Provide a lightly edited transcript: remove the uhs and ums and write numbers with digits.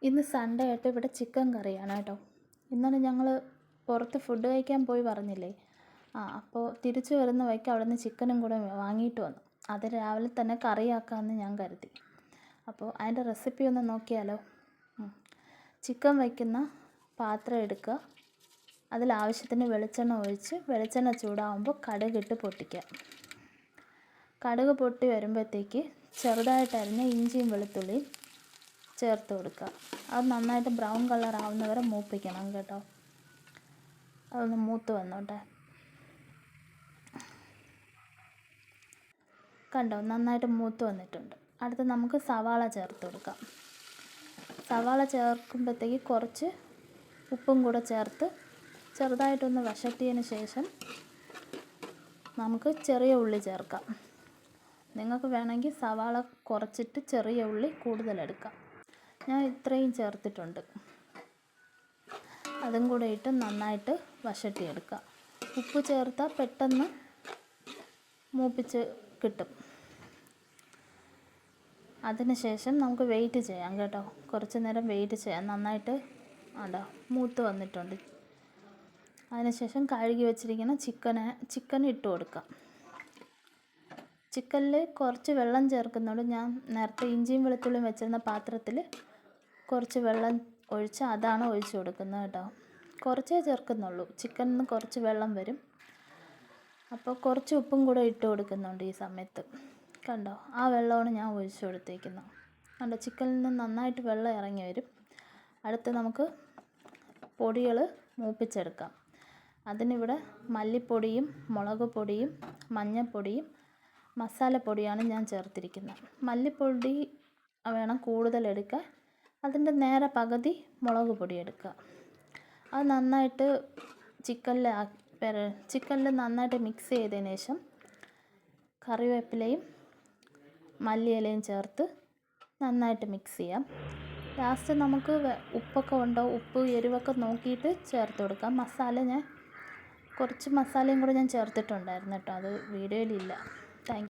ഇന്ന് സൺഡേ ആയിട്ട് ഇവിടെ ചിക്കൻ കറിയാണ് കേട്ടോ. ഇന്നലെ ഞങ്ങൾ പുറത്ത് ഫുഡ് കഴിക്കാൻ പോയി പറഞ്ഞില്ലേ, അപ്പോൾ തിരിച്ചു വരുന്ന വഴിക്ക് അവിടെ നിന്ന് ചിക്കനും കൂടെ വാങ്ങിയിട്ട് വന്നു. അത് രാവിലെ തന്നെ കറിയാക്കാമെന്ന് ഞാൻ കരുതി. അപ്പോൾ അതിൻ്റെ റെസിപ്പി ഒന്ന് നോക്കിയാലോ. ചിക്കൻ വയ്ക്കുന്ന പാത്രം എടുക്കുക, അതിലാവശ്യത്തിന് വെളിച്ചെണ്ണ ഒഴിച്ച് വെളിച്ചെണ്ണ ചൂടാകുമ്പോൾ കടുകിട്ട് പൊട്ടിക്കുക. കടുക് പൊട്ടി വരുമ്പോഴത്തേക്ക് ചെറുതായിട്ട് അരിഞ്ഞ ഇഞ്ചിയും വെളുത്തുള്ളിയും ചേർത്ത് കൊടുക്കുക. അത് നന്നായിട്ട് ബ്രൗൺ കളർ ആവുന്നവരെ മൂപ്പിക്കണം കേട്ടോ. അതൊന്ന് മൂത്ത് വന്നോട്ടെ. കണ്ടോ, നന്നായിട്ട് മൂത്ത് വന്നിട്ടുണ്ട്. അടുത്ത് നമുക്ക് സവാള ചേർത്ത് കൊടുക്കാം. സവാള ചേർക്കുമ്പോഴത്തേക്ക് കുറച്ച് ഉപ്പും കൂടെ ചേർത്ത് ചെറുതായിട്ടൊന്ന് വഴറ്റിയതിന് ശേഷം നമുക്ക് ചെറിയ ഉള്ളി ചേർക്കാം. നിങ്ങൾക്ക് വേണമെങ്കിൽ സവാള കുറച്ചിട്ട് ചെറിയ ഉള്ളി കൂടുതലെടുക്കാം. ഞാൻ ഇത്രയും ചേർത്തിട്ടുണ്ട്. അതും കൂടെ ഇട്ട് നന്നായിട്ട് വഴറ്റിയെടുക്കുക. ഉപ്പ് ചേർത്താൽ പെട്ടെന്ന് മൂപ്പിച്ച് കിട്ടും. അതിനുശേഷം നമുക്ക് വെയിറ്റ് ചെയ്യാം കേട്ടോ. കുറച്ച് നേരം വെയിറ്റ് ചെയ്യാം. നന്നായിട്ട് മൂത്ത് വന്നിട്ടുണ്ട്. അതിനുശേഷം കഴുകി വെച്ചിരിക്കുന്ന ചിക്കൻ ഇട്ട് കൊടുക്കാം. ചിക്കനിൽ കുറച്ച് വെള്ളം ചേർക്കുന്നുണ്ട്. ഞാൻ നേരത്തെ ഇഞ്ചിയും വെളുത്തുള്ളിയും വെച്ചിരുന്ന പാത്രത്തിൽ കുറച്ച് വെള്ളം ഒഴിച്ച് അതാണ് ഒഴിച്ച് കൊടുക്കുന്നത് കേട്ടോ. കുറച്ചേ ചേർക്കുന്നുള്ളൂ. ചിക്കനിൽ നിന്ന് കുറച്ച് വെള്ളം വരും. അപ്പോൾ കുറച്ച് ഉപ്പും കൂടെ ഇട്ട് കൊടുക്കുന്നുണ്ട് ഈ സമയത്ത്. കണ്ടോ, ആ വെള്ളമാണ് ഞാൻ ഒഴിച്ച് കൊടുത്തേക്കുന്നത്. കണ്ടോ, ചിക്കനിൽ നിന്ന് നന്നായിട്ട് വെള്ളം ഇറങ്ങി വരും. അടുത്ത് നമുക്ക് പൊടികൾ മൂപ്പിച്ചെടുക്കാം. അതിനിവിടെ മല്ലിപ്പൊടിയും മുളക് പൊടിയും മഞ്ഞൾപ്പൊടിയും മസാലപ്പൊടിയാണ് ഞാൻ ചേർത്തിരിക്കുന്നത്. മല്ലിപ്പൊടി വേണം കൂടുതലെടുക്കാൻ. അതിൻ്റെ നേരെ പകുതി മുളക് പൊടി എടുക്കുക. അത് നന്നായിട്ട് ചിക്കനിൽ നന്നായിട്ട് മിക്സ് ചെയ്തതിന് ശേഷം കറിവേപ്പിലയും മല്ലിയിലയും ചേർത്ത് നന്നായിട്ട് മിക്സ് ചെയ്യാം. ലാസ്റ്റ് നമുക്ക് ഉപ്പൊക്കെ ഉണ്ടോ, ഉപ്പ് എരിവൊക്കെ നോക്കിയിട്ട് ചേർത്ത് കൊടുക്കാം. ഞാൻ കുറച്ച് മസാലയും കൂടെ ഞാൻ ചേർത്തിട്ടുണ്ടായിരുന്നു കേട്ടോ. അത് വീഡിയോയിലില്ല.